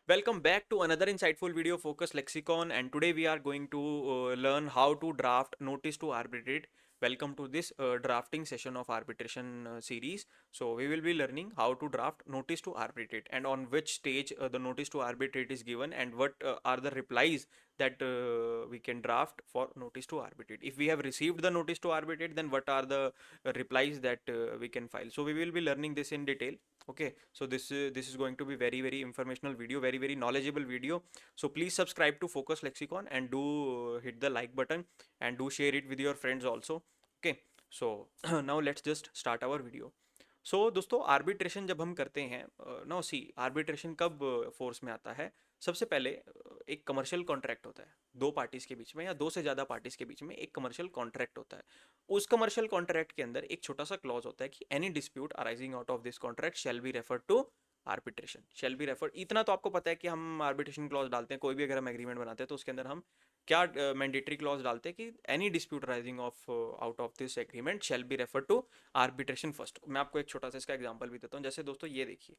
Welcome back to another insightful video focus lexicon, and today we are going to learn how to draft notice to arbitrate. Welcome to this drafting session of arbitration series. So we will be learning how to draft notice to arbitrate and on which stage the notice to arbitrate is given and what are the replies that we can draft for notice to arbitrate. If we have received the notice to arbitrate, then what are the replies that we can file. So we will be learning this in detail. Okay, so this is going to be very informational video, very knowledgeable video. So please subscribe to Focus Lexicon and do hit the like button and do share it with your friends also. Okay, so now let's just start our video. सो दोस्तों arbitration जब हम करते हैं, no सी arbitration कब force में आता है। सबसे पहले एक कमर्शियल कॉन्ट्रैक्ट होता है दो पार्टीज के बीच में या दो से ज़्यादा पार्टीज के बीच में एक कमर्शियल कॉन्ट्रैक्ट होता है। उस कमर्शियल कॉन्ट्रैक्ट के अंदर एक छोटा सा क्लॉज होता है कि any dispute arising out of this contract shall be refer to arbitration. Shall be refer, इतना तो आपको पता है कि हम आर्बिट्रेशन क्लॉज डालते हैं कोई भी, अगर हम एग्रीमेंट बनाते हैं तो उसके अंदर हम क्या मैंडेटरी क्लॉज डालते हैं कि any dispute rising of out of this agreement shall be refer to arbitration first. मैं आपको एक छोटा सा इसका एग्जांपल भी देता हूँ। जैसे दोस्तों ये देखिए,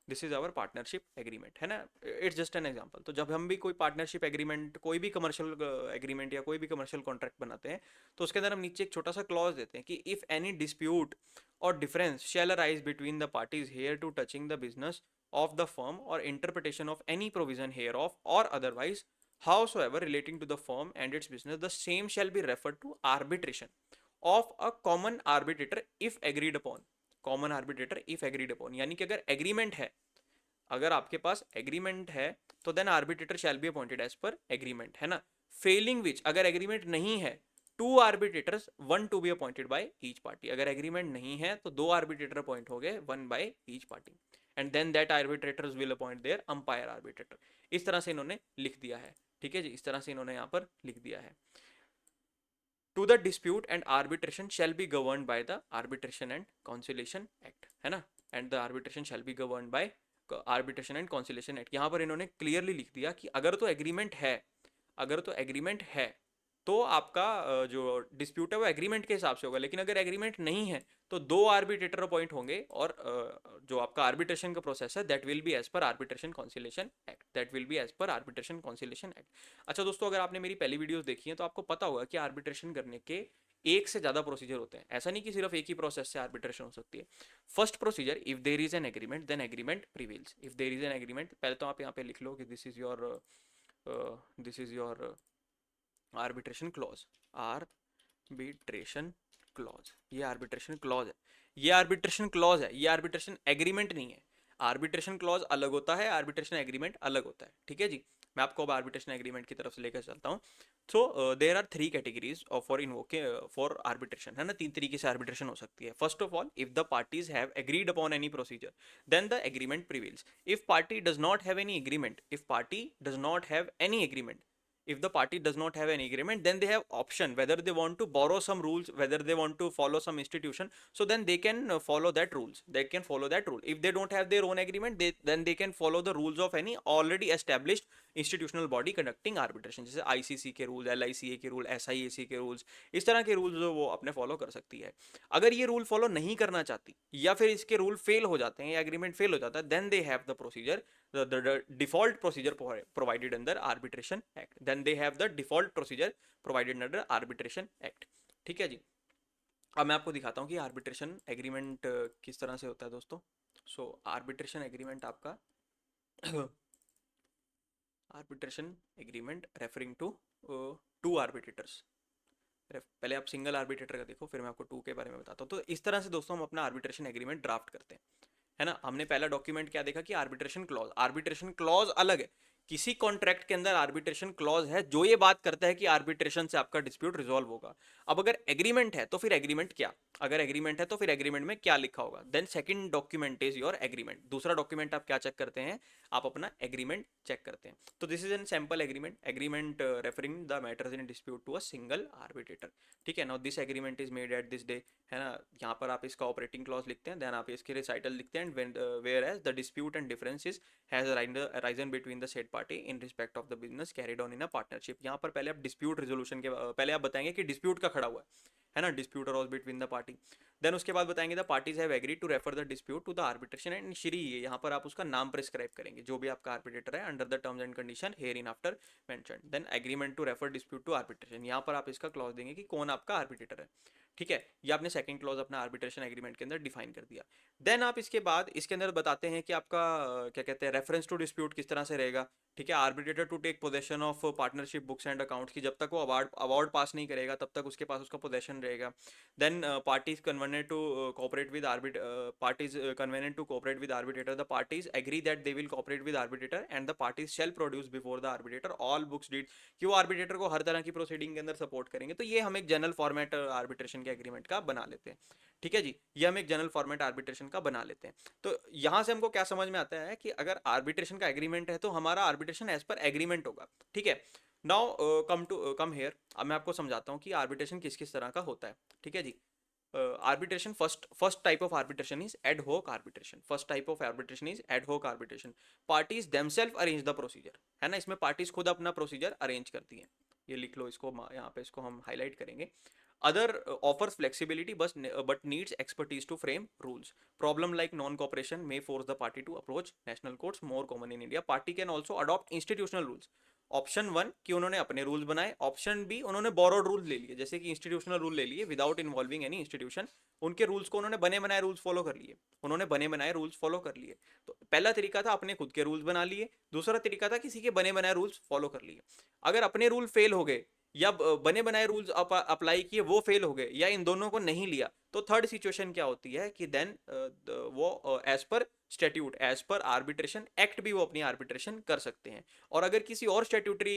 this is our partnership agreement, है ना। It's just an example. तो जब हम भी कोई पार्टनरशिप एग्रीमेंट, कोई भी कमर्शियल एग्रीमेंट या कोई भी कमर्शियल कॉन्ट्रैक्ट बनाते हैं तो उसके अंदर हम नीचे एक छोटा सा क्लॉज देते हैं कि इफ एनी डिस्प्यूट और difference shall arise between the parties hereto touching the business of the firm or interpretation of any provision hereof or otherwise howsoever relating to the firm and its business, the same shall be referred to arbitration of a common arbitrator if agreed upon. Common arbitrator if agreed upon, यानी कि अगर agreement है, अगर आपके पास agreement है तो then arbitrator shall be appointed as per agreement, है ना। फेलिंग विच, अगर एग्रीमेंट नहीं है, two arbitrators one to be appointed by each party. अगर एग्रीमेंट नहीं है तो दो आर्बिट्रेटर अपॉइंट हो गए, one by each party, and then that arbitrators will appoint their umpire arbitrator. इस तरह से इन्होंने लिख दिया है, ठीक है जी, इस तरह से इन्होंने यहाँ पर लिख दिया है। To the dispute and arbitration shall be govern by the arbitration and conciliation act, है ना। And the arbitration shall be govern by arbitration and conciliation act. यहाँ पर इन्होंने क्लियरली लिख दिया कि अगर तो एग्रीमेंट है, अगर तो एग्रीमेंट है तो आपका जो डिस्प्यूट है वो एग्रीमेंट के हिसाब से होगा, लेकिन अगर एग्रीमेंट नहीं है तो दो आर्बिट्रेटर अपॉइंट होंगे और जो आपका आर्बिट्रेशन का प्रोसेस है that will be as per arbitration conciliation act, that will be as per arbitration conciliation act. अच्छा दोस्तों, अगर आपने मेरी पहली वीडियोस देखी है तो आपको पता होगा कि आर्बिट्रेशन करने के एक से ज्यादा प्रोसीजर होते हैं। ऐसा नहीं कि सिर्फ एक ही प्रोसेस से आर्बिट्रेशन हो सकती है। First procedure, if there is an agreement then agreement prevails. If there is an agreement, पहले तो आप यहाँ पे लिख लो कि this is your arbitration clause, arbitration clause, ये आर्बिट्रेशन क्लॉज है, ये आर्बिट्रेशन क्लॉज है, ये आर्बिट्रेशन एग्रीमेंट नहीं है। आर्बिट्रेशन क्लॉज अलग होता है, आर्बिट्रेशन एग्रीमेंट अलग होता है, ठीक है जी। मैं आपको अब आर्बिट्रेशन एग्रीमेंट की तरफ से लेकर चलता हूँ। So there are three categories for invoke for arbitration, है ना। तीन तरीके से आर्बिट्रेशन हो सकती है। First of all, if the parties have agreed upon any procedure then the agreement prevails. If party does not have any agreement, if party does not have any agreement, if the party does not have any agreement, then they have option whether they want to borrow some rules, whether they want to follow some institution, so then they can follow that rules, they can follow that rule. If they don't have their own agreement, then they can follow the rules of any already established institutional body conducting arbitration, जैसे ICC के rule, एलआईसीए के rule, एसआईएसी के rules, इस तरह के rules वो अपने follow कर सकती है। अगर ये रूल फॉलो नहीं करना चाहती या फिर इसके रूल फेल हो जाते हैं या एग्रीमेंट फेल हो जाता है, then they have the procedure, the default procedure provided under arbitration act, then they have the default procedure provided under arbitration act, ठीक है जी। अब मैं आपको दिखाता हूँ कि आर्बिट्रेशन एग्रीमेंट किस तरह से होता है दोस्तों। सो आर्बिट्रेशन एग्रीमेंट आपका arbitration agreement referring to two arbitrators. पहले आप सिंगल आर्बिट्रेटर का देखो, फिर मैं आपको टू के बारे में बताता हूँ। तो इस तरह से दोस्तों हम अपना आर्बिट्रेशन एग्रीमेंट ड्राफ्ट करते हैं, है ना। हमने पहला डॉक्यूमेंट क्या देखा कि आर्बिट्रेशन क्लॉज। आर्बिट्रेशन क्लॉज अलग है, किसी कॉन्ट्रैक्ट के अंदर आर्बिट्रेशन क्लॉज है जो ये बात करता है कि आर्बिट्रेशन से आपका डिस्प्यूट रिजॉल्व होगा। अब अगर एग्रीमेंट है तो फिर एग्रीमेंट क्या, अगर एग्रीमेंट है तो फिर एग्रीमेंट में क्या लिखा होगा। Then second document is your agreement. दूसरा डॉक्यूमेंट आप क्या चेक करते हैं, आप अपना एग्रीमेंट चेक करते हैं। तो this is an sample agreement, agreement referring the matters in dispute to a single arbitrator, ठीक है। Now this agreement is made at this day, है ना। यहाँ पर आप इसका ऑपरेटिंग क्लॉज लिखते हैं, देन आप इसके रिसाइटल लिखते हैं, and whereas the dispute and differences has arisen between the said party in respect of the business carried on in a partnership. यहाँ पर पहले आप डिस्प्यूट रेजोल्यूशन के पहले आप बताएंगे कि डिस्प्यूट का खड़ा हुआ है ना, dispute arise between the party. Then उसके बाद बताएंगे the parties have agreed to refer the dispute to the arbitration and Shri, यहाँ पर आप उसका नाम प्रिस्क्राइब करेंगे जो भी आपका आर्बिट्रेटर है under the terms and condition hereinafter mention. Then agreement to refer dispute to arbitration, यहाँ पर आप इसका क्लॉज देंगे कि कौन आपका आर्बिट्रेटर है। ठीक है, ये आपने सेकंड क्लॉज अपना आर्बिट्रेशन एग्रीमेंट के अंदर डिफाइन कर दिया। देन आप इसके बाद इसके अंदर बताते हैं कि आपका क्या कहते हैं रेफरेंस टू डिस्प्यूट किस तरह से रहेगा। ठीक है, arbitrator to take possession of partnership books and accounts की जब तक वो अवार्ड पास नहीं करेगा तब तक उसके पास उसका पोजेशन रहेगा। Then parties covenanted to cooperate with arbitrator, the parties agree that they will cooperate with arbitrator and the parties shall produce before the arbitrator all books deed, कि वो आर्बिट्रेटर को हर तरह की प्रोसीडिंग के अंदर सपोर्ट करेंगे। तो ये हम एक जनरल फॉर्मेट आर्बिट्रेशन के एग्रीमेंट का बना लेते हैं। ठीक है जी, ये हम एक जनरल फॉर्मेट आर्बिट्रेशन का बना लेते हैं। तो यहां से हमको क्या समझ में आता है कि अगर आर्बिट्रेशन का एग्रीमेंट है तो हमारा आर्बिट्रेशन एज पर एग्रीमेंट होगा। ठीक है, नाउ कम हेयर, अब मैं आपको समझाता हूँ कि आर्बिट्रेशन किस किस तरह का होता है। ठीक है जी, arbitration, first type of arbitration is ad hoc arbitration, first type of arbitration is ad hoc arbitration, parties themselves arrange the procedure, है ना, इसमें parties खुद अपना प्रोसीजर अरेंज करती हैं। ये लिख लो इसको, यहाँ पे इसको हम हाईलाइट करेंगे। other offers flexibility but needs expertise to frame rules, problem like non cooperation may force the party to approach national courts, more common in India, party can also adopt institutional rules। Option one कि उन्होंने अपने rules बनाए, option B उन्होंने borrowed rule ले लिए, जैसे कि institutional rule ले लिए विदाउट इन्वॉल्विंग एनी इंस्टीट्यूशन, उनके रूल्स को उन्होंने बने बनाए रूल्स फॉलो कर लिए, उन्होंने बने बनाए रूल्स फॉलो कर लिए। तो पहला तरीका था अपने खुद के रूल्स बना लिए, दूसरा तरीका था किसी के बने बनाए रूल्स फॉलो कर लिए। अगर अपने रूल फेल हो गए या बने बनाए रूल्स अप्लाई किए वो फेल हो गए या इन दोनों को नहीं लिया, तो थर्ड सिचुएशन क्या होती है कि देन वो as per statute, as per arbitration act भी वो अपनी आर्बिट्रेशन कर सकते हैं। और अगर किसी और स्टैट्यूटरी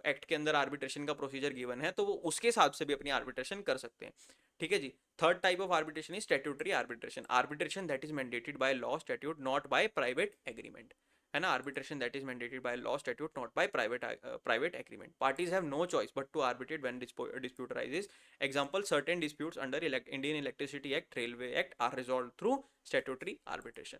एक्ट के अंदर आर्बिट्रेशन का प्रोसीजर गिवन है तो वो उसके हिसाब से भी अपनी आर्बिट्रेशन कर सकते हैं। ठीक है जी, third type of arbitration is statutory arbitration, arbitration that is mandated by law statute not by private agreement, है ना, arbitration that is mandated by law statute not by private agreement, parties have no choice but to arbitrate when dispute arises, example certain disputes under Indian Electricity Act, railway act are resolved through statutory arbitration.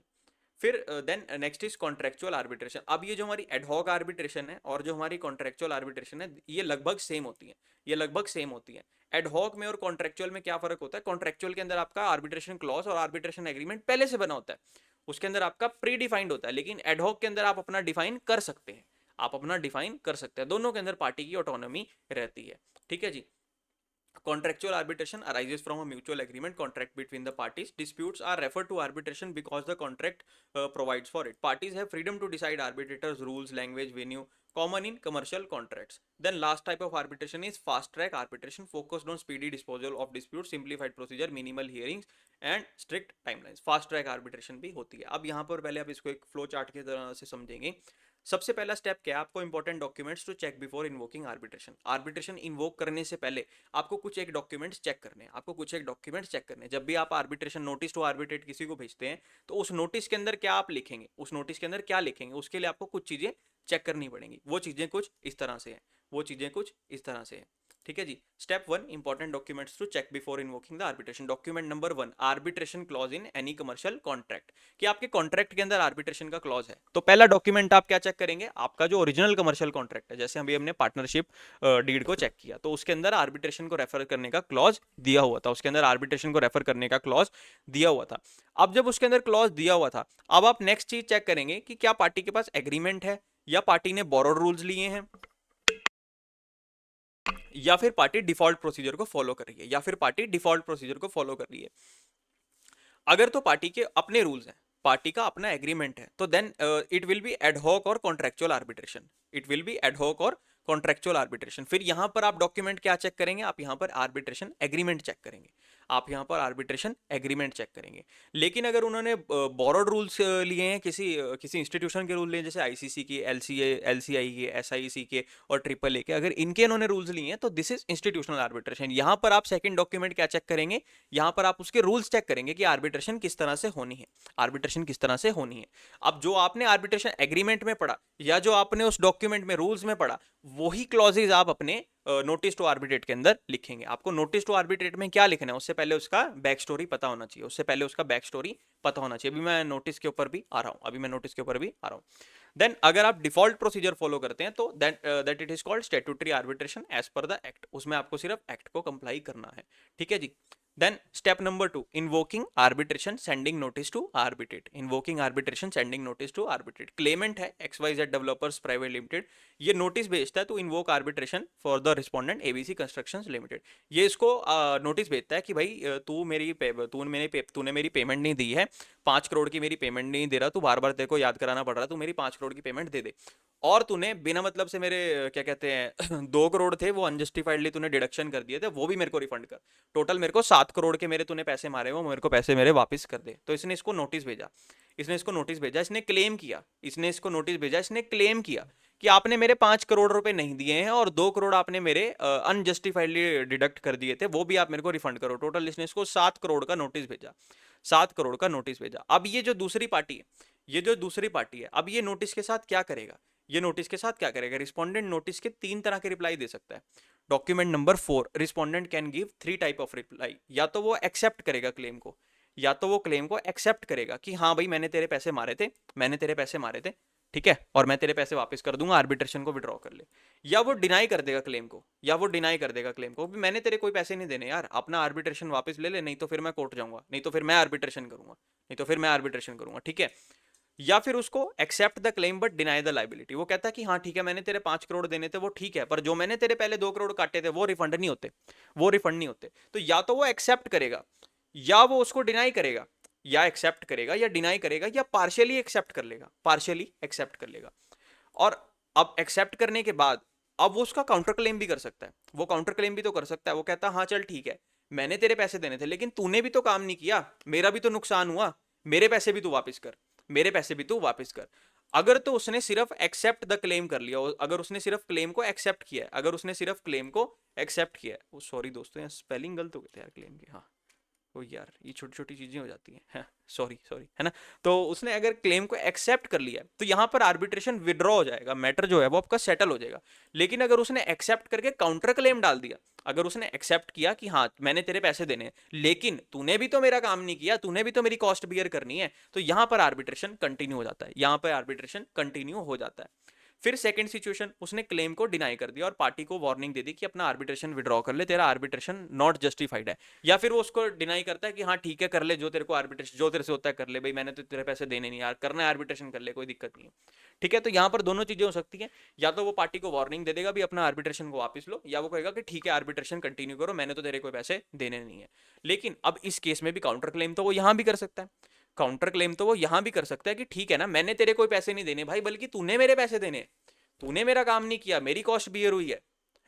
फिर then next is contractual arbitration. अब ये जो हमारी ad hoc arbitration है और जो हमारी contractual arbitration है ये लगभग सेम होती है, ये लगभग सेम होती है। एडहॉक में और कॉन्ट्रेक्चुअल में क्या फर्क होता है, कॉन्ट्रेक्चुअल के अंदर आपका आर्बिट्रेशन क्लॉज और आर्बिट्रेशन एग्रीमेंट पहले से बना होता है, उसके अंदर आपका प्री डिफाइंड होता है, लेकिन एडहॉक के अंदर आप अपना डिफाइन कर सकते हैं, आप अपना डिफाइन कर सकते हैं, दोनों के अंदर पार्टी की ऑटोनॉमी रहती है। ठीक है जी, contractual arbitration arises from a mutual agreement contract between the parties, disputes are referred to arbitration because the contract provides for it, parties have freedom to decide arbitrators rules, language, venue, common in commercial contracts. Then last type of arbitration is fast track arbitration, focused on speedy disposal of disputes, simplified procedure, minimal hearings and strict timelines, fast track arbitration भी होती है। अब यहाँ पर पहले आप इसको एक फ्लो चार्ट की तरह से समझेंगे। सबसे पहला स्टेप क्या है, आपको important documents to check before invoking arbitration, arbitration invoke करने से पहले आपको कुछ एक डॉक्यूमेंट्स चेक करने हैं, आपको कुछ एक डॉक्यूमेंट्स चेक करने हैं। जब भी आप आर्बिट्रेशन नोटिस टू आर्बिट्रेट किसी को भेजते हैं तो उस नोटिस के अंदर क्या आप लिखेंगे, उस नोटिस के अंदर क्या लिखेंगे, उसके लिए आपको कुछ चीजें चेक करनी पड़ेंगी। वो चीजें कुछ इस तरह से हैं, वो चीजें कुछ इस तरह से हैं। ठीक है जी, step one, important documents to check before invoking the arbitration. Document number one, arbitration clause in any commercial contract, कि आपके कॉन्ट्रैक्ट के अंदर आर्बिट्रेशन का क्लॉज है। तो पहला डॉक्यूमेंट आप क्या चेक करेंगे, आपका जो ओरिजिनल कमर्शियल कॉन्ट्रैक्ट है, जैसे अभी हमने पार्टनरशिप डीड को चेक किया तो उसके अंदर आर्बिट्रेशन को रेफर करने का क्लॉज दिया हुआ था, उसके अंदर आर्बिट्रेशन को रेफर करने का क्लॉज दिया हुआ था। अब जब उसके अंदर क्लॉज दिया हुआ था, अब आप नेक्स्ट चीज चेक करेंगे कि क्या पार्टी के पास एग्रीमेंट है या पार्टी ने बोरोड रूल्स लिए हैं या फिर पार्टी डिफॉल्ट प्रोसीजर को फॉलो कर रही है, या फिर पार्टी डिफॉल्ट प्रोसीजर को फॉलो कर रही है। अगर तो पार्टी के अपने रूल्स हैं, पार्टी का अपना एग्रीमेंट है, तो then it will be ad hoc और contractual arbitration, it will be ad hoc और कॉन्ट्रेक्चुअल आर्बिट्रेशन। फिर यहां पर आप डॉक्यूमेंट क्या चेक करेंगे, आप यहां पर आर्बिट्रेशन एग्रीमेंट चेक करेंगे, आप यहां पर आर्बिट्रेशन एग्रीमेंट चेक करेंगे। लेकिन अगर उन्होंने बोरोड रूल्स लिए हैं, किसी इंस्टीट्यूशन के रूल लिए, जैसे आईसीसी के, एलसीए, एलसीआई के, एसआईसी के और ट्रिपल ए के, अगर इनके इन्होंने रूल्स लिए हैं तो दिस इज इंस्टीट्यूशनल आर्बिट्रेशन। यहां पर आप सेकंड डॉक्यूमेंट क्या चेक करेंगे, यहां पर आप उसके रूल्स चेक करेंगे कि आर्बिट्रेशन किस तरह से होनी है, आर्बिट्रेशन किस तरह से होनी है। अब जो आपने आर्बिट्रेशन एग्रीमेंट में पढ़ा या जो आपने उस डॉक्यूमेंट में रूल्स में पढ़ा, वही क्लॉजेज आप अपने नोटिस टू आर्बिट्रेट के अंदर लिखेंगे। आपको नोटिस टू आर्बिट्रेट में क्या लिखना है, उससे पहले उसका बैक स्टोरी पता होना चाहिए, उससे पहले उसका बैक स्टोरी पता होना चाहिए। अभी मैं नोटिस के ऊपर भी आ रहा हूं, अभी मैं नोटिस के ऊपर भी आ रहा हूं। देन अगर आप डिफॉल्ट प्रोसीजर फॉलो करते हैं तो that it is called statutory arbitration as per the act, उसमें आपको सिर्फ एक्ट को कंप्लाई करना है। ठीक है जी, Then step number 2, invoking arbitration, sending notice to arbitrate. Invoking arbitration, sending notice to arbitrate. Claimant है XYZ Developers Private Limited, ये नोटिस भेजता है to invoke arbitration for the respondent ABC Constructions Limited. ये इसको नोटिस भेजता है कि भाई तूने मेरी पेमेंट नहीं दी है, 5 करोड़ की मेरी पेमेंट नहीं दे रहा, तू बार बार तेरे को याद कराना पड़ रहा, तू मेरी 5 करोड़ की पेमेंट दे दे। और तूने बिना मतलब से मेरे क्या कहते हैं 2 करोड़ थे वो अनजस्टिफाइडली तूने डिडक्शन कर दिए थे, वो भी मेरे को रिफंड कर। टोटल मेरे को 7 करोड़ के मेरे तूने पैसे मारे, वो मेरे को पैसे मेरे वापस कर दे। तो इसने इसको नोटिस भेजा, इसने क्लेम किया, इसने क्लेम किया कि आपने मेरे 5 करोड़ रुपए नहीं दिए हैं और 2 करोड़ आपने मेरे अनजस्टिफाइडली डिडक्ट कर दिए थे, वो भी आप मेरे को रिफंड करो। टोटल इसने इसको 7 करोड़ का नोटिस भेजा, 7 करोड़ का नोटिस भेजा। अब ये जो दूसरी पार्टी है, अब ये नोटिस के साथ क्या करेगा, रिस्पोंडेंट नोटिस के 3 तरह के रिप्लाई दे सकता है। Document number 4, respondent can give 3 type of reply. या तो वो एक्सेप्ट करेगा क्लेम को, एक्सेप्ट करेगा कि हाँ भाई मैंने तेरे पैसे मारे थे, ठीक है, और मैं तेरे पैसे वापस कर दूंगा, आर्बिट्रेशन को विड्रॉ कर ले। या वो डिनाई कर देगा क्लेम को, मैंने तेरे कोई पैसे नहीं देने यार, अपना आर्बिट्रेशन वापस ले ले, नहीं तो फिर मैं कोर्ट जाऊंगा, नहीं तो फिर मैं आर्बिट्रेशन करूंगा, ठीक है। या फिर उसको accept the claim but deny the liability, वो कहता है कि हाँ ठीक है मैंने तेरे 5 करोड़ देने थे वो ठीक है, पर जो मैंने तेरे पहले 2 करोड़ काटे थे वो रिफंड नहीं होते। तो या तो वो एक्सेप्ट करेगा, या वो उसको डिनाई करेगा, या एक्सेप्ट करेगा या डिनाई करेगा, या पार्शियली एक्सेप्ट कर लेगा। और अब एक्सेप्ट करने के बाद अब वो उसका काउंटर क्लेम भी कर सकता है, वो कहता है हाँ चल ठीक है, मैंने तेरे पैसे देने थे लेकिन तूने भी तो काम नहीं किया, मेरा भी तो नुकसान हुआ, मेरे पैसे भी तू वापस कर। अगर तो उसने सिर्फ एक्सेप्ट द क्लेम कर लिया, अगर उसने सिर्फ क्लेम को एक्सेप्ट किया है, सॉरी दोस्तों यहाँ स्पेलिंग गलत हो गए थे यार क्लेम के, हाँ ओ यार ये छोटी छोटी चीजें हो जाती हैं, सॉरी है ना। तो उसने अगर क्लेम को एक्सेप्ट कर लिया तो यहां पर आर्बिट्रेशन विड्रॉ हो जाएगा, मैटर जो है वो आपका सेटल हो जाएगा। लेकिन अगर उसने एक्सेप्ट करके काउंटर क्लेम डाल दिया, अगर उसने एक्सेप्ट किया कि हाँ मैंने तेरे पैसे देने लेकिन तूने भी तो मेरा काम नहीं किया, तूने भी तो मेरी कॉस्ट बियर करनी है, तो यहां पर आर्बिट्रेशन कंटिन्यू हो जाता है। फिर सेकंड सिचुएशन, उसने क्लेम को डिनाई कर दिया और पार्टी को वार्निंग दे दी कि अपना आर्बिट्रेशन विड्रॉ कर ले, तेरा आर्बिट्रेशन नॉट जस्टिफाइड है। या फिर वो उसको डिनाई करता है कि हाँ ठीक है कर ले, जो तेरे को आर्बिट्रेशन जो तेरे से होता है कर ले, भाई मैंने तो तेरे पैसे देने नहीं यार, करना है आर्बिट्रेशन कर ले, कोई दिक्कत नहीं है, ठीक है। तो यहाँ पर दोनों चीजें हो सकती हैं, या तो वो पार्टी को वार्निंग दे देगा भी अपना आर्बिट्रेशन को वापस लो, या वो कहेगा कि ठीक है आर्बिट्रेशन कंटिन्यू करो, मैंने तो तेरे कोई पैसे देने नहीं है। लेकिन अब इस केस में भी काउंटर क्लेम तो वो यहाँ भी कर सकता है, कि ठीक है ना मैंने तेरे कोई पैसे नहीं देने भाई, बल्कि तूने मेरे पैसे देने, तूने मेरा काम नहीं किया, मेरी कॉस्ट बियर हुई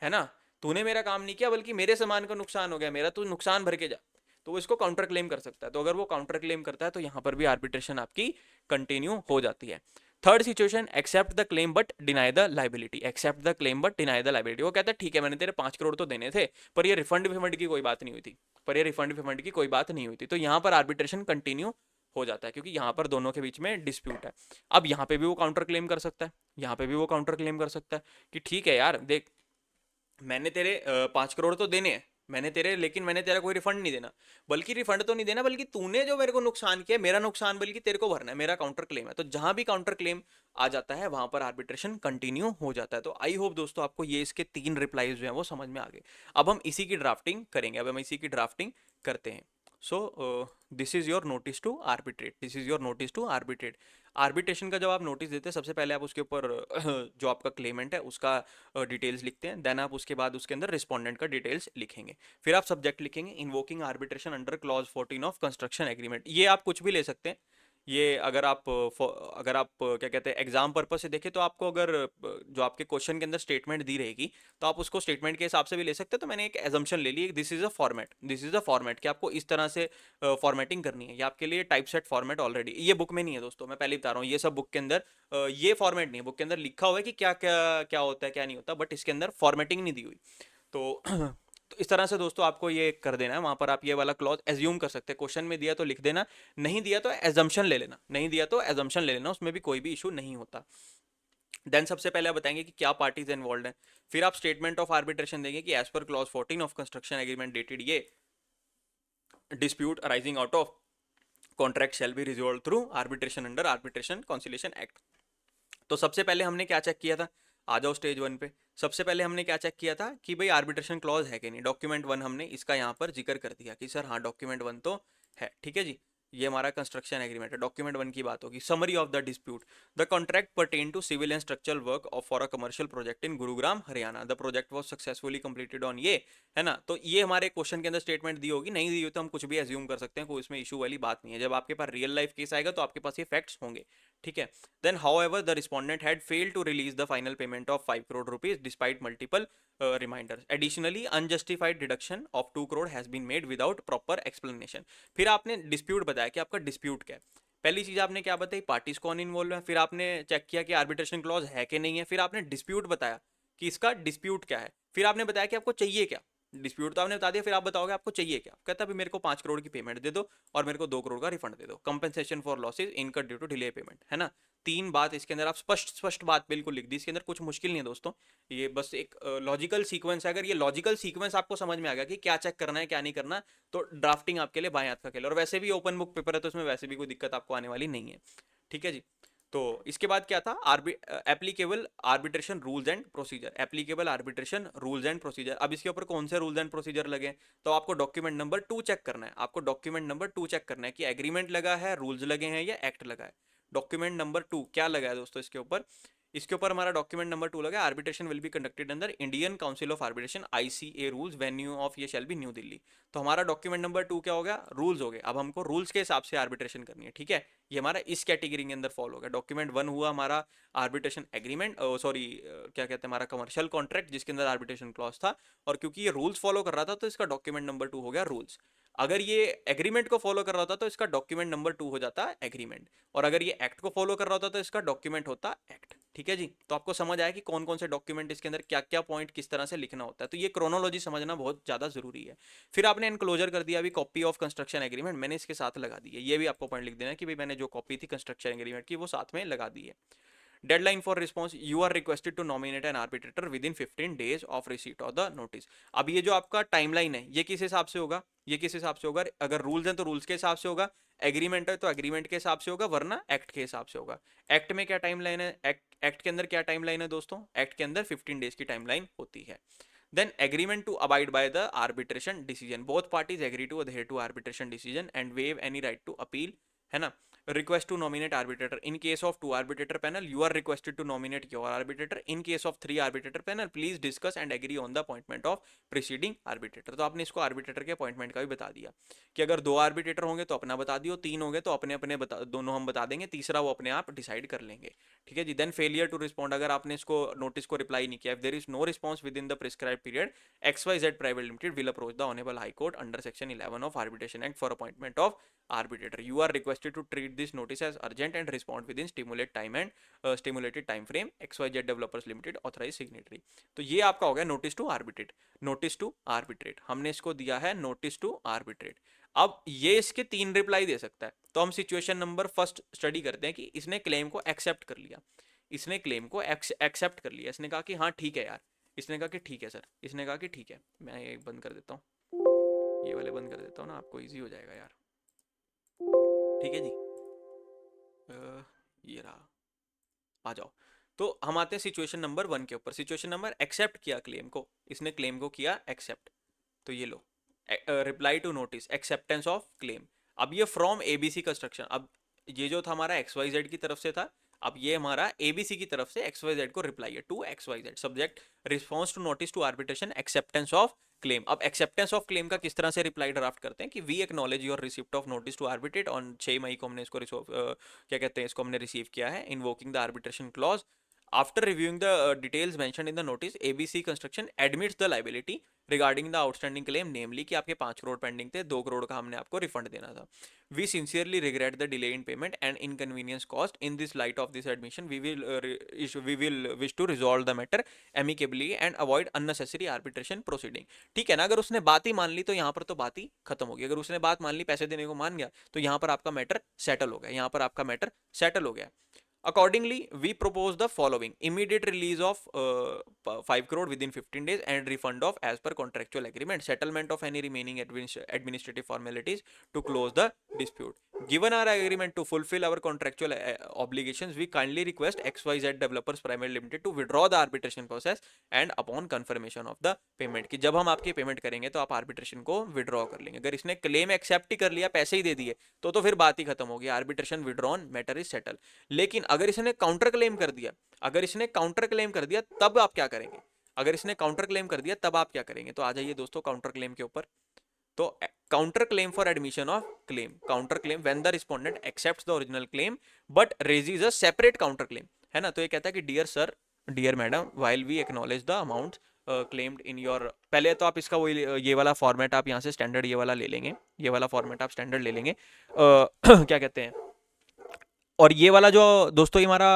है ना, तूने मेरा काम नहीं किया बल्कि मेरे सामान का नुकसान हो गया, मेरा तू नुकसान भर के जा। तो वो इसको काउंटर क्लेम कर सकता है। तो अगर वो काउंटर क्लेम करता है तो यहां पर भी आर्बिट्रेशन आपकी कंटिन्यू हो जाती है। Third situation, accept the claim but deny the liability. वो कहता है ठीक है मैंने तेरे 5 करोड़ तो देने थे, पर ये रिफंड की कोई बात नहीं हुई थी, तो यहां पर आर्बिट्रेशन कंटिन्यू हो जाता है, क्योंकि यहां पर दोनों के बीच में डिस्प्यूट है। अब यहां पे भी वो काउंटर क्लेम कर सकता है कि ठीक है यार देख, मैंने तेरे 5 करोड़ तो देने हैं, लेकिन मैंने तेरा कोई रिफंड नहीं देना, बल्कि तूने जो मेरे को नुकसान किया, मेरा नुकसान बल्कि तेरे को भरना है, मेरा काउंटर क्लेम है। तो जहां भी काउंटर क्लेम आ जाता है वहां पर आर्बिट्रेशन कंटिन्यू हो जाता है। तो आई होप दोस्तों आपको ये इसके 3 रिप्लाईज जो है वो समझ में आ गए। अब हम इसी की ड्राफ्टिंग करेंगे, करते हैं। So this is your notice to arbitrate. Arbitration का जब आप नोटिस देते हैं, सबसे पहले आप उसके ऊपर जो आपका क्लेमेंट है उसका डिटेल्स लिखते हैं, देन आप उसके बाद उसके अंदर रिस्पोंडेंट का डिटेल्स लिखेंगे, फिर आप सब्जेक्ट लिखेंगे invoking arbitration under clause 14 of construction agreement. ये आप कुछ भी ले सकते हैं, ये अगर आप क्या कहते हैं एग्जाम पर्पज से देखें तो आपको अगर जो आपके क्वेश्चन के अंदर स्टेटमेंट दी रहेगी तो आप उसको स्टेटमेंट के हिसाब से भी ले सकते हैं। तो मैंने एक एजम्पशन ले ली, दिस इज अ फॉर्मेट कि आपको इस तरह से फॉर्मेटिंग करनी है। ये आपके लिए टाइप सेट फॉर्मेट ऑलरेडी ये बुक में नहीं है दोस्तों, मैं पहले बता रहा हूँ, ये सब बुक के अंदर ये फॉर्मेट नहीं है, बुक के अंदर लिखा हुआ है कि क्या क्या क्या होता है क्या नहीं होता, बट इसके अंदर फॉर्मेटिंग नहीं दी हुई। तो तो इस तरह से दोस्तों आपको ये कर देना है, वहां पर आप ये वाला क्लॉज एज्यूम कर सकते हैं, क्वेश्चन में दिया तो लिख देना, नहीं दिया तो एजम्पशन ले लेना, उसमें भी कोई भी इशू नहीं होता। देन सबसे पहले आप बताएंगे कि क्या पार्टीज इन्वॉल्व हैं, फिर आप स्टेटमेंट ऑफ आर्बिट्रेशन देंगे कि as per clause 14 of construction agreement dated ये dispute arising out of contract shall be resolve through arbitration under arbitration conciliation act. तो सबसे पहले हमने क्या चेक किया था, आ जाओ स्टेज 1 पे। सबसे पहले हमने क्या चेक किया था कि भाई आर्बिट्रेशन क्लॉज है कि नहीं। डॉक्यूमेंट 1 हमने इसका यहाँ पर जिक्र कर दिया कि सर हाँ डॉक्यूमेंट 1 तो है, ठीक है जी। ये हमारा कंस्ट्रक्शन एग्रीमेंट है। डॉक्यूमेंट 1 की बात होगी। Summary of the dispute. The contract pertain to civil and structural work for a commercial project in Gurugram Haryana. The project was successfully completed on ये, है ना। तो ये हमारे क्वेश्चन के अंदर स्टेटमेंट दी होगी, नहीं दी हो तो हम कुछ भी एज्यूम कर सकते हैं, कोई इसमें इशू वाली बात नहीं है। जब आपके पास रियल लाइफ केस आएगा तो आपके पास ये फैक्ट्स होंगे, ठीक है। Then however the respondent had failed to release the final payment of 5 crore rupees despite multiple reminders. Additionally, unjustified deduction of 2 crore has been made without proper explanation. फिर आपने dispute बताया कि आपका डिस्प्यूट क्या है। पहली चीज आपने क्या बताई, पार्टीज कौन इन्वॉल्व है। फिर आपने चेक किया कि आर्बिट्रेशन क्लॉज है कि नहीं है। फिर आपने डिस्प्यूट बताया कि इसका डिस्प्यूट क्या है। फिर आपने बताया कि आपको चाहिए क्या। डिस्प्यूट तो आपने बता दिया, फिर आप बताओगे आपको चाहिए क्या। कहता है मेरे को 5 करोड़ की पेमेंट दे दो और मेरे को 2 करोड़ का रिफंड दे दो, compensation for losses incurred due to delay payment, है ना। 3 बात इसके अंदर आप स्पष्ट स्पष्ट बात बिल्कुल लिख दी। इसके अंदर कुछ मुश्किल नहीं है दोस्तों, ये बस एक लॉजिकल सीक्वेंस है। अगर ये लॉजिकल सीक्वेंस आपको समझ में आ गया कि क्या चेक करना है क्या नहीं करना, तो ड्राफ्टिंग आपके लिए बाएं हाथ का खेल। और वैसे भी ओपन बुक पेपर है तो इसमें वैसे भी कोई दिक्कत आपको आने वाली नहीं है, ठीक है जी। तो इसके बाद क्या था, applicable arbitration rules and procedure. Applicable arbitration rules and procedure. अब इसके ऊपर कौन से रूल्स एंड प्रोसीजर लगे, तो आपको डॉक्यूमेंट नंबर 2 चेक करना है। आपको डॉक्यूमेंट नंबर 2 चेक करना है कि एग्रीमेंट लगा है, रूल्स लगे हैं या एक्ट लगा है। डॉक्यूमेंट नंबर 2 क्या लगा है दोस्तों इसके ऊपर। इसके ऊपर हमारा डॉक्यूमेंट नंबर 2 लगा, arbitration will be conducted under Indian council of arbitration ICA rules, venue of ये शैल बी न्यू दिल्ली। तो हमारा डॉक्यूमेंट नंबर 2 क्या हो गया, रूल्स हो गए। अब हमको रूल्स के हिसाब से आर्बिट्रेशन करनी है, ठीक है। ये हमारा इस कैटेगरी के अंदर फॉलो हो गया। डॉक्यूमेंट 1 हुआ हमारा आर्बिट्रेशन एग्रीमेंट, सॉरी क्या कहते हैं, हमारा कमर्शियल कॉन्ट्रैक्ट जिसके अंदर आर्बिट्रेशन क्लॉज था। और क्योंकि ये रूल्स फॉलो कर रहा था तो इसका डॉक्यूमेंट नंबर 2 हो गया रूल्स। अगर ये एग्रीमेंट को फॉलो कर रहा था तो इसका डॉक्यूमेंट नंबर 2 हो जाता एग्रीमेंट। और अगर ये एक्ट को फॉलो कर रहा होता तो इसका डॉक्यूमेंट होता एक्ट, ठीक है जी। तो आपको समझ आया कि कौन कौन से डॉक्यूमेंट इसके अंदर क्या क्या पॉइंट किस तरह से लिखना होता है। तो ये क्रोनोलॉजी समझना बहुत ज्यादा जरूरी है। फिर आपने एनक्लोजर कर दिया अभी कॉपी ऑफ कंस्ट्रक्शन एग्रीमेंट, मैंने इसके साथ लगा दी है। ये भी आपको पॉइंट लिख देना कि भाई मैंने जो कॉपी थी कंस्ट्रक्शन एग्रीमेंट की वो साथ में लगा दी है। Deadline for response, you are requested to nominate an arbitrator within 15 days of receipt of the notice. अब ये जो आपका टाइमलाइन है ये किस हिसाब से होगा, ये किस हिसाब से होगा। अगर रूल्स हैं तो रूल्स के हिसाब से होगा, एग्रीमेंट है तो एग्रीमेंट के हिसाब से होगा, वरना एक्ट के हिसाब से होगा। एक्ट में क्या टाइमलाइन है, एक्ट के अंदर क्या टाइमलाइन है दोस्तों, एक्ट के अंदर 15 days की टाइमलाइन होती है। Then agreement to abide by the arbitration decision. Both parties agree to adhere to arbitration decision and waive any right to appeal, है ना। Request to nominate arbitrator. In case of 2 arbitrator panel, you are requested to nominate your arbitrator. In case of 3 arbitrator panel, please discuss and agree on the appointment of preceding arbitrator. तो आपने इसको arbitrator के appointment का भी बता दिया कि अगर 2 arbitrator होंगे तो अपना बता दियो, 3 होंगे तो अपने अपने दोनों हम बता देंगे, तीसरा वो अपने आप डिसाइड कर लेंगे, ठीक है जी। देन फेलियर टू रिस्पॉन्ड, अगर आपने इसको नोटिस को रिप्लाई नहीं किया, if there is no response within the prescribe period, XYZ private limited will approach the honourable high court under section 11 of arbitration act for appointment of arbitrator. You are requested to treat this notice as urgent and respond within stimulated time frame. XYZ Developers Limited authorized signatory. तो ये आपका हो गया notice to arbitrate. Notice to arbitrate हमने इसको दिया है notice to arbitrate. अब ये इसके 3 रिप्लाई दे सकता है। तो हम सिचुएशन नंबर फर्स्ट स्टडी करते हैं कि इसने क्लेम को एक्सेप्ट कर लिया, इसने क्लेम को एक्सेप्ट कर लिया। इसने कहा कि हाँ ठीक है यार, इसने कहा कि ठीक है सर, इसने कहा कि ठीक है। मैं ये बंद कर देता हूँ, ये वाले बंद कर देता हूँ ना, आपको ईजी हो जाएगा यार, ठीक है जी। ये रहा, आ जाओ। तो हम आते हैं सिचुएशन नंबर 1 के ऊपर। सिचुएशन नंबर एक्सेप्ट किया क्लेम को, इसने क्लेम को किया एक्सेप्ट। तो ये लो reply to notice acceptance of claim. अब ये फ्रॉम ABC कंस्ट्रक्शन, अब ये जो था हमारा XYZ की तरफ से था, अब ये हमारा ABC की तरफ से XYZ को रिप्लाई है to XYZ। Subject response to notice to arbitration acceptance of claim. अब एक्सेप्टेंस ऑफ क्लेम का किस तरह से रिप्लाई ड्राफ्ट करते हैं कि we acknowledge your receipt of notice to arbitrate on 6 May को हमने इसको क्या कहते हैं, इसको हमने रिसीव किया है, invoking the arbitration clause. After reviewing the details mentioned in the notice, ABC Construction admits the liability regarding the outstanding claim, namely कि आपके 5 करोड़ पेंडिंग थे, 2 करोड़ का हमने आपको रिफंड देना था। We sincerely regret the delay in payment and inconvenience caused. In this light of this admission, we will wish to resolve the matter amicably and avoid unnecessary arbitration proceeding. ठीक है ना, अगर उसने बात ही मान ली तो यहाँ पर तो बात ही खत्म होगी। अगर उसने बात मान ली, पैसे देने को मान गया, तो यहाँ पर आपका मैटर सेटल हो गया, यहाँ पर आपका मैटर सेटल हो गया। Accordingly, we propose the following: immediate release of 5 crore within 15 days and refund of as per contractual agreement, settlement of any remaining administrative formalities to close the dispute, Given our agreement to fulfill our contractual obligations, we kindly request XYZ Developers Private Limited to withdraw the arbitration process and upon confirmation of the payment, कि जब हम आपकी payment करेंगे तो आप arbitration को withdraw कर लेंगे। अगर इसने क्लेम एक्सेप्ट ही कर लिया, पैसे ही दे दिए, तो फिर बात ही खत्म होगी, arbitration withdrawn, matter is settle. लेकिन अगर इसने काउंटर क्लेम कर दिया, अगर इसने काउंटर क्लेम कर दिया तब आप क्या करेंगे? अगर इसने काउंटर क्लेम कर दिया तब आप क्या करेंगे? तो आ जाइए दोस्तों काउंटर क्लेम के ऊपर। तो counter claim for admission of claim, counter claim when the respondent accepts the original claim but raises a separate counter claim, है ना। तो ये कहता है कि dear sir, dear madam, while we acknowledge the amount claimed in your, पहले तो आप इसका वो ये वाला फॉर्मेट आप यहाँ से स्टैंडर्ड ये वाला ले लेंगे, ये वाला फॉर्मेट आप स्टैंडर्ड ले लेंगे। क्या कहते हैं, और ये वाला जो दोस्तों ये हमारा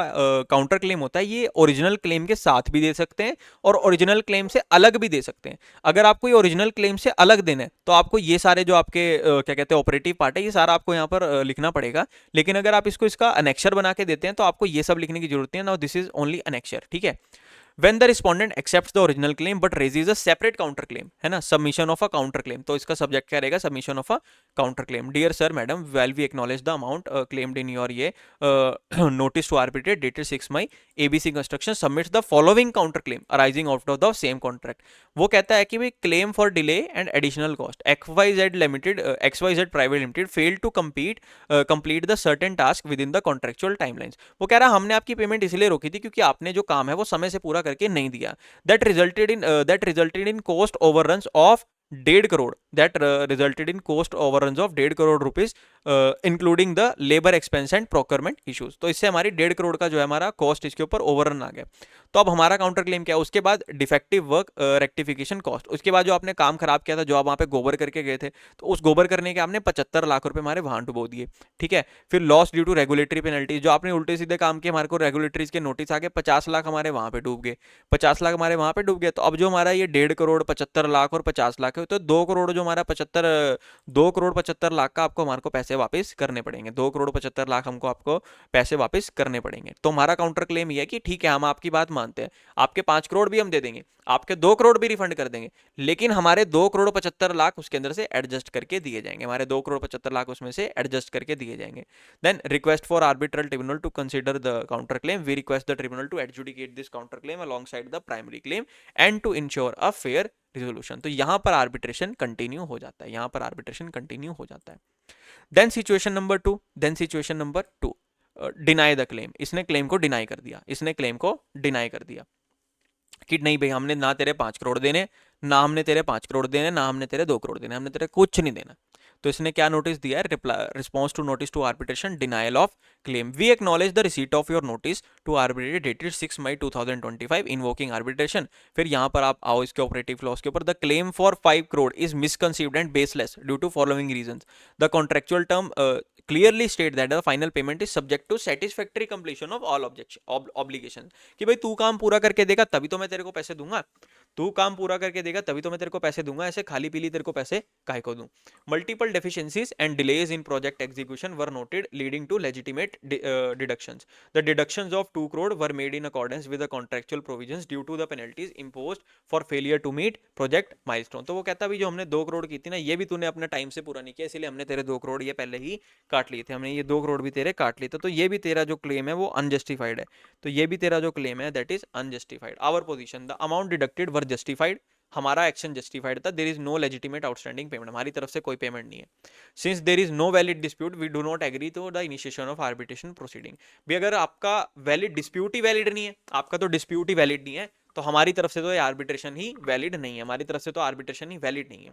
काउंटर क्लेम होता है, ये ओरिजिनल क्लेम के साथ भी दे सकते हैं और ओरिजिनल क्लेम से अलग भी दे सकते हैं। अगर आपको ये ओरिजिनल क्लेम से अलग देना है तो आपको ये सारे जो आपके क्या कहते हैं ऑपरेटिव पार्ट है, ये सारा आपको यहाँ पर लिखना पड़ेगा। लेकिन अगर आप इसको इसका अनेक्शर बना के देते हैं तो आपको ये सब लिखने की जरूरत नहीं है। नाउ दिस इज ओनली अनेक्शर, ठीक है। When the respondent accepts the original claim but raises a separate counter claim, है ना, submission of a counter claim, तो इसका subject क्या रहेगा? submission of a counter claim. Dear sir, madam, while we acknowledge the amount claimed in your ये notice to arbitrate dated 6 May, ABC Construction submits the following counter claim arising out of the same contract. वो कहता है कि भाई claim for delay and additional cost, XYZ Limited, XYZ Private Limited failed to complete the certain task within the contractual timelines. वो कह रहा हमने आपकी पेमेंट इसलिए रोकी थी क्योंकि आपने जो काम है वो समय से पूरा करके नहीं दिया। That resulted in cost overruns of 1.5 crore, that resulted in cost overruns of 1.5 crore rupees including the labour expense and procurement issues. तो इससे हमारी 1.5 करोड़ का जो है हमारा कॉस्ट इसके ऊपर ओवररन आ गया। तो अब हमारा काउंटर क्लेम क्या है? उसके बाद डिफेक्टिव वर्क रेक्टिफिकेशन कॉस्ट, उसके बाद जो आपने काम खराब किया था, जो आप वहाँ पे गोबर करके गए थे, तो उस गोबर करने के आपने 75 लाख रुपए हमारे वहां डुबो दिए, ठीक है। फिर loss due to regulatory penalties, जो आपने उल्टे सीधे काम किए, हमारे को रेगुलेटरीज के नोटिस आ गए, 50 लाख हमारे वहां पे डूब गए, 50 लाख हमारे वहां पे डूब गए। तो अब जो हमारा ये 1.5 करोड़ 75 लाख और 50 लाख है, तो 2 करोड़ जो हमारा 2 करोड़ 75 लाख का आपको हमारे को पैसे वापस करने पड़ेंगे, 2 करोड़ 75 लाख हमको आपको पैसे वापस करने पड़ेंगे। तो हमारा काउंटर क्लेम ये है कि ठीक है, हम आपकी बात मानते हैं, आपके 5 करोड़ भी हम दे देंगे, आपके 2 करोड़ भी रिफंड कर देंगे, लेकिन हमारे 2 करोड़ 75 लाख उसके अंदर से एडजस्ट करके दिए जाएंगे, हमारे 2 करोड़ 75 लाख उसमें से एडजस्ट करके दिए जाएंगे। Then request for arbitral tribunal to consider the counter claim, we request the tribunal to adjudicate this counter claim alongside the primary claim and to ensure a fair resolution. तो यहां पर आर्बिट्रेशन कंटिन्यू हो जाता है, यहां पर arbitration continue हो जाता है। Then situation number 2, deny the claim, इसने क्लेम को डिनाई कर दिया, इसने क्लेम को डिनाई कर दिया कि नहीं भाई, हमने ना तेरे 5 करोड़ देने, ना हमने तेरे 5 करोड़ देने, ना हमने तेरे 2 करोड़ देने, हमने तेरे कुछ नहीं देना। तो इसने क्या नोटिस दिया है? Response to notice to arbitration, denial of claim, we acknowledge the receipt of your notice to arbitrate dated 6 May 2025 invoking arbitration. फिर यहाँ पर आप आओ इसके ऑपरेटिव क्लॉज के ऊपर, the claim for 5 crore is misconceived and baseless due to following reasons, the contractual term clearly state that the final payment is subject to satisfactory completion of all obligation, कि भाई तू काम पूरा करके देगा तभी तो मैं तेरे को पैसे दूंगा, तू काम पूरा करके देगा तभी तो मैं तेरे को पैसे दूंगा, ऐसे खाली पीली तेरे को पैसे काहे को दूं। Multiple deficiencies and delays in project execution were noted leading to legitimate deductions, the deductions of 2 crore were made in accordance with the contractual provisions due to the penalties imposed for failure to meet project milestone. तो वो कहता भी जो हमने 2 करोड़ की थी ना, ये भी तूने अपने टाइम से पूरा नहीं किया, इसलिए हमने तेरे 2 करोड़ ये पहले ही काट लिए थे, हमने ये 2 करोड़ भी तेरे काट लिए थे, तो ये भी तेरा जो क्लेम है वो अनजस्टिफाइड है, तो ये भी तेरा जो क्लेम है that is unjustified. Our position, the amount deducted were justified, हमारा एक्शन जस्टिफाइड था, there is no legitimate outstanding payment, हमारी तरफ से कोई पेमेंट नहीं है। Since there is no valid dispute we do not agree to the initiation of arbitration proceeding, भी अगर आपका वैलिड डिस्प्यूट ही वैलिड नहीं है, आपका तो डिस्प्यूट ही वैलिड नहीं है, तो हमारी तरफ से तो ये आर्बिट्रेशन ही वैलिड नहीं है, हमारी तरफ से तो आर्बिट्रेशन ही वैलिड नहीं है।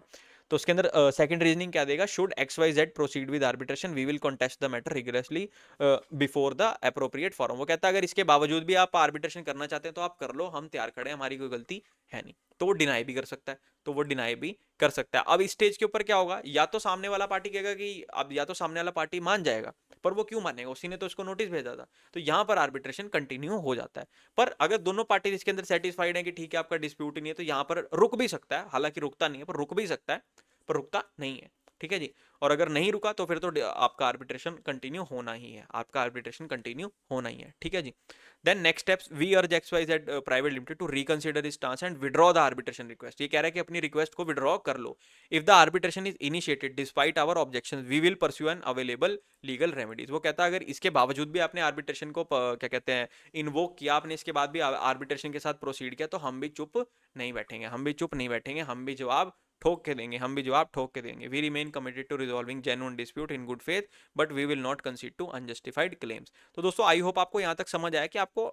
तो उसके अंदर सेकंड रीजनिंग क्या देगा? Should XYZ proceed with arbitration we will contest the matter rigorously before the appropriate forum. वो कहता है अगर इसके बावजूद भी आप आर्बिट्रेशन करना चाहते हैं तो आप कर लो, हम तैयार खड़े हैं, हमारी कोई गलती है नहीं। तो वो डिनाई भी कर सकता है, तो वो डिनाई भी कर सकता है। अब इस स्टेज के ऊपर क्या होगा? या तो सामने वाला पार्टी कहेगा कि अब, या तो सामने वाला पार्टी मान जाएगा, पर वो क्यों मानेगा? उसी ने तो उसको नोटिस भेजा था, तो यहाँ पर आर्बिट्रेशन कंटिन्यू हो जाता है। पर अगर दोनों पार्टी इसके अंदर सेटिस्फाइड है कि ठीक है आपका डिस्प्यूट नहीं है, तो यहाँ पर रुक भी सकता है, हालांकि रुकता नहीं है पर रुक भी सकता है, पर रुकता नहीं है। ठीक है जी। और अगर नहीं रुका तो फिर तो आपका आर्बिट्रेशन कंटिन्यू होना ही है, आपका आर्बिट्रेशन कंटिन्यू होना ही है, ठीक है जी। Then next steps, we urge XYZ private limited to reconsider his stance and withdraw the arbitration request. ये कह रहा है कि अपनी रिक्वेस्ट को विड्रॉ कर लो। If the arbitration is initiated despite our objections we will pursue an available legal remedies. वो कहता है अगर इसके बावजूद भी आपने आर्बिट्रेशन को क्या कहते हैं इन्वोक किया, आपने इसके बाद भी आर्बिट्रेशन के साथ प्रोसीड किया, तो हम भी चुप नहीं बैठेंगे, हम भी चुप नहीं बैठेंगे, हम भी जवाब ठोक के देंगे, हम भी जवाब ठोक के देंगे। We remain committed to resolving genuine dispute in good faith but we will not concede to unjustified claims. तो दोस्तों आई होप आपको यहाँ तक समझ आया कि आपको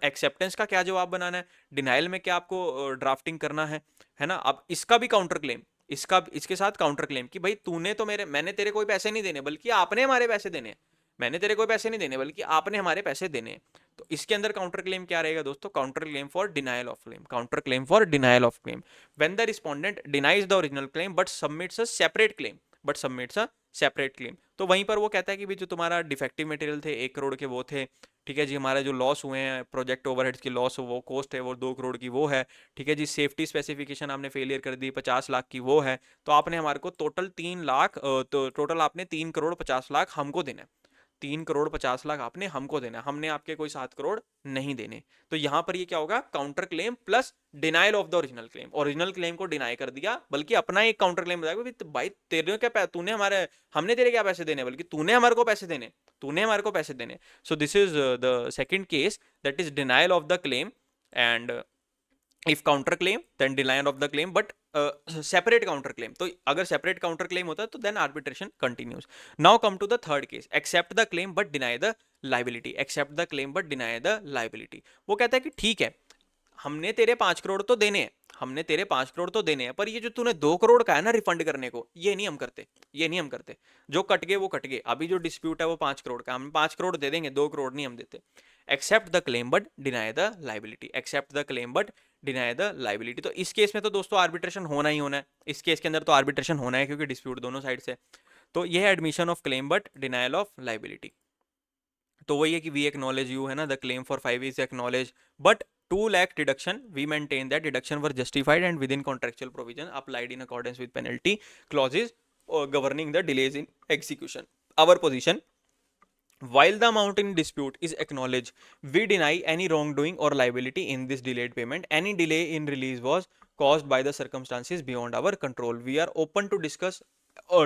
एक्सेप्टेंस का क्या जवाब बनाना है, डिनाइल में क्या आपको ड्राफ्टिंग करना है ना। अब इसका भी काउंटर क्लेम, इसके साथ काउंटर क्लेम कि भाई तूने तो मैंने तेरे कोई पैसे नहीं देने बल्कि आपने हमारे पैसे देने, मैंने तेरे कोई पैसे नहीं देने बल्कि आपने हमारे पैसे देने। तो इसके अंदर काउंटर क्लेम क्या रहेगा दोस्तों, counter claim for denial of claim, counter claim for denial of claim. When the respondent denies the original claim but submits a separate claim, but submits a separate claim. तो वहीं पर वो कहता है कि भी जो तुम्हारा डिफेक्टिव मटेरियल थे 1 करोड़ के वो थे, ठीक है जी, हमारे जो लॉस हुए हैं प्रोजेक्ट ओवरहेड्स की लॉस, वो कॉस्ट है वो 2 करोड़ की वो है, ठीक है जी। सेफ्टी स्पेसिफिकेशन आपने फेलियर कर दी 50 लाख की वो है, तो आपने हमारे को टोटल 3 लाख तो टोटल आपने 3 करोड़ 50 लाख हमको देना है, 3 करोड़ 50 लाख आपने हमको देना है, हमने आपके कोई 7 करोड़ नहीं देने। तो यहां पर ये क्या होगा, counter claim plus denial of the original claim. Original claim को डिनाई कर दिया, बल्कि अपना एक काउंटर क्लेम बताया भाई तेरे क्या तूने हमारे, हमने तेरे क्या पैसे देने, बल्कि तूने हमारे को पैसे देने, तूने हमारे को पैसे देने। So this is the second case, that is denial of the claim and if counter claim then denial of the claim but separate counter claim. तो अगर सेपरेट काउंटर क्लेम होता है तो then arbitration continues. Now come to the third case, accept the claim but deny the liability, accept the claim but deny the liability. वो कहता है कि ठीक है हमने तेरे 5 करोड़ तो देने हैं, हमने तेरे 5 करोड़ तो देने हैं, पर ये जो तूने 2 करोड़ का है ना रिफंड करने को, ये नहीं हम करते, ये नहीं हम करते। जो कट गए वो कट गए, अभी जो डिस्प्यूट है वो 5 करोड़ का, हम 5 करोड़ दे देंगे, 2 करोड़ नहीं हम देते। Accept the claim but deny the liability, accept the claim but deny the liability. तो इस केस में तो दोस्तों आर्बिट्रेशन होना ही होना है, इस केस के अंदर तो आर्बिट्रेशन होना है क्योंकि डिस्प्यूट दोनों साइड से। तो ये है admission of claim but denial of liability. तो वही है कि वी एक्नॉलेज यू, है ना, the claim for 5 is acknowledge but 2 lakh deduction we maintain that deduction were justified and within contractual provision applied in accordance with penalty clauses governing the delays in execution. Our position, while the amount in dispute is acknowledged, we deny any wrongdoing or liability in this delayed payment. Any delay in release was caused by the circumstances beyond our control. We are open to discuss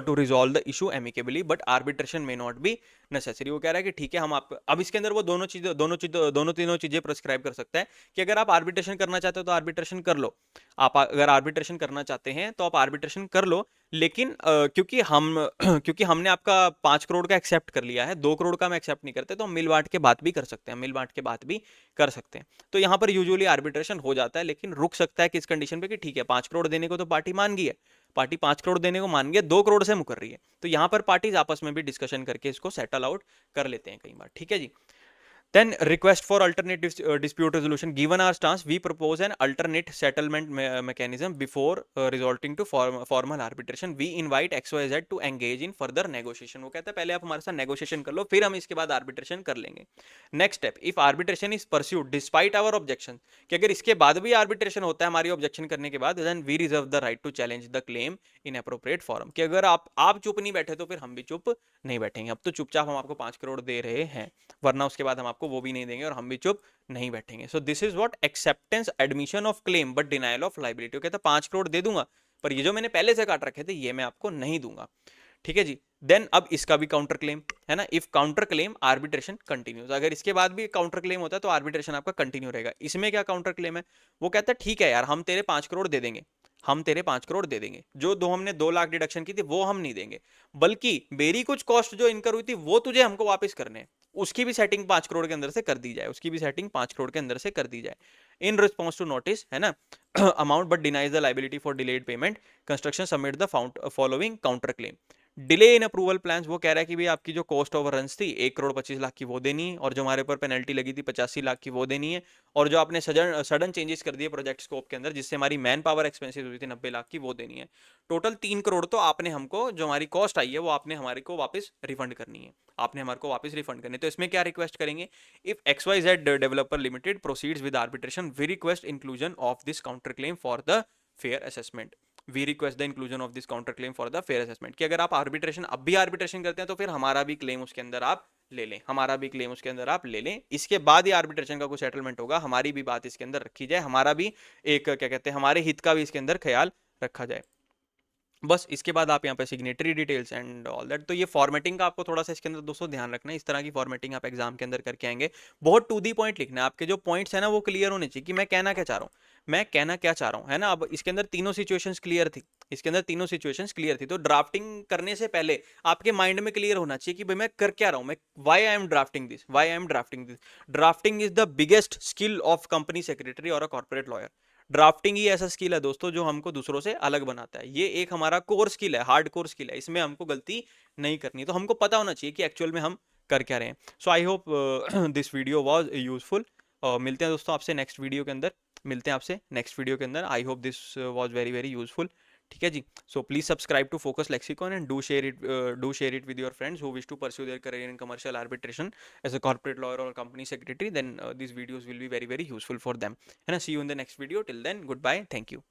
to resolve the issue amicably but arbitration may not be necessary। वो कह रहा है कि ठीक है हम आप, अब इसके अंदर वो दोनों तीनों चीजें प्रेस्क्राइब कर सकता है कि अगर आप आर्बिट्रेशन करना चाहते हो तो आर्बिट्रेशन कर लो, आप अगर आर्बिट्रेशन करना चाहते हैं तो आप आर्बिट्रेशन कर लो, लेकिन क्योंकि हम क्योंकि हमने आपका 5 करोड़ का एक्सेप्ट कर लिया है, 2 करोड़ का हम एक्सेप्ट नहीं करते, तो हम मिल बांट के बात भी कर सकते हैं, मिल बांट के बात भी कर सकते हैं। तो यहाँ पर यूजुअली आर्बिट्रेशन हो जाता है, लेकिन रुक सकता है किस कंडीशन पे कि ठीक है 5 करोड़ देने को तो पार्टी मान गई है, पार्टी 5 करोड़ देने को मान गई है, 2 करोड़ से मुकर रही है, तो यहाँ पर पार्टीज आपस में भी डिस्कशन करके इसको सेटल आउट कर लेते हैं कई बार, ठीक है जी। Then request for alternate dispute resolution. Given our stance, we propose an alternate settlement mechanism before resorting to formal arbitration. We invite XYZ to engage in further negotiation. वो कहता है पहले आप हमारे साथ negotiation कर लो, फिर हम इसके बाद arbitration कर लेंगे। Next step, if arbitration is pursued despite our objection, कि अगर इसके बाद भी arbitration होता है हमारी objection करने के बाद, then we reserve the right to challenge the claim in appropriate forum। कि अगर आप चुप नहीं बैठे तो फिर हम भी चुप नहीं बैठेंगे। अब तो चुपचाप हम आपको 5 करोड़ दे रहे हैं, वरना उसके बाद हम आपको वो भी नहीं देंगे और हम भी चुप नहीं बैठेंगे। सो this is what acceptance admission of claim but denial of liability. कहता है 5 करोड़ दे दूंगा, पर ये जो मैंने पहले से काट रखे थे ये मैं आपको नहीं दूंगा, ठीक है जी। देन अब इसका भी काउंटर क्लेम है ना, if counter claim arbitration continues, अगर इसके बाद भी काउंटर क्लेम होता है तो आर्बिट्रेशन आपका कंटिन्यू रहेगा। इसमें क्या काउंटर क्लेम है, वो कहता है ठीक है यार हम तेरे 5 करोड़ दे देंगे, हम तेरे 5 करोड़ दे देंगे, जो हमने 2 लाख डिडक्शन की थी वो हम नहीं देंगे, बल्कि मेरी कुछ कॉस्ट जो इनकर हुई थी वो तुझे हमको वापस करने हैं, उसकी भी सेटिंग 5 करोड़ के अंदर से कर दी जाए, उसकी भी सेटिंग 5 करोड़ के अंदर से कर दी जाए। इन रिस्पॉन्स टू नोटिस, है ना, amount but denies the liability for delayed payment construction submit the following counter claim. Delay in approval plans, वो कह रहा है कि भाई आपकी जो कॉस्ट ओवर रन थी 1 करोड़ 25 लाख की वो देनी है, और जो हमारे ऊपर पेनल्टी लगी थी 85 लाख की वो देनी है, और जो आपने सडन चेंजेस कर दिए प्रोजेक्ट स्कोप के अंदर जिससे हमारी मैन पावर एक्सपेंसिस हुई थी 90 लाख की वो देनी है। टोटल 3 करोड़ तो आपने हमको, जो हमारी कॉस्ट आई है वो आपने हमारे को वापस रिफंड करनी है, आपने हमारे को वापस रिफंड करनी है। तो इसमें क्या रिक्वेस्ट करेंगे, if XYZ developer limited proceeds with arbitration we request inclusion of this counter claim for the fair assessment. We request the inclusion of this counter claim for the fair assessment, कि अगर आप arbitration अब भी arbitration करते हैं तो फिर हमारा भी क्लेम उसके अंदर आप ले लें, हमारा भी क्लेम उसके अंदर आप ले लें। इसके बाद ही आर्बिट्रेशन का कोई सेटलमेंट होगा, हमारी भी बात इसके अंदर रखी जाए, हमारा भी एक क्या कहते हैं हमारे हित का भी इसके अंदर ख्याल रखा जाए। बस इसके बाद आप यहाँ पे signatory details and all that. तो ये फॉर्मेटिंग का आपको थोड़ा सा इसके अंदर दोस्तों ध्यान रखना है, इस तरह की फॉर्मेटिंग आप एग्जाम के अंदर करके आएंगे। बहुत टू दी पॉइंट लिखना है, आपके जो पॉइंट्स है ना वो क्लियर होने चाहिए कि मैं कहना क्या चाह रहा हूँ, मैं कहना क्या चाह रहा हूँ, है ना। अब इसके अंदर तीनों सिचुएशंस क्लियर थी, इसके अंदर तीनों सिचुएशंस क्लियर थी, तो ड्राफ्टिंग करने से पहले आपके माइंड में क्लियर होना चाहिए कि भाई मैं कर क्या रहा हूँ, मैं why I am drafting this, why I am drafting this. Drafting is the biggest skill of company secretary और अ कॉर्पोरेट लॉयर। ड्राफ्टिंग ही ऐसा स्किल है दोस्तों जो हमको दूसरों से अलग बनाता है, ये एक हमारा कोर स्किल है, हार्ड कोर स्किल है, इसमें हमको गलती नहीं करनी, तो हमको पता होना चाहिए कि एक्चुअल में हम कर क्या रहे हैं। So I hope this video was useful. मिलते हैं दोस्तों आपसे नेक्स्ट वीडियो के अंदर, मिलते हैं आपसे नेक्स्ट वीडियो के अंदर। I hope this was very very useful. ठीक है जी। So please subscribe to Focus Lexicon and do share it with your friends who wish to pursue their career in commercial arbitration as a corporate lawyer or company secretary, then these videos will be very very useful for them, and I see you in the next video. Till then, goodbye, thank you.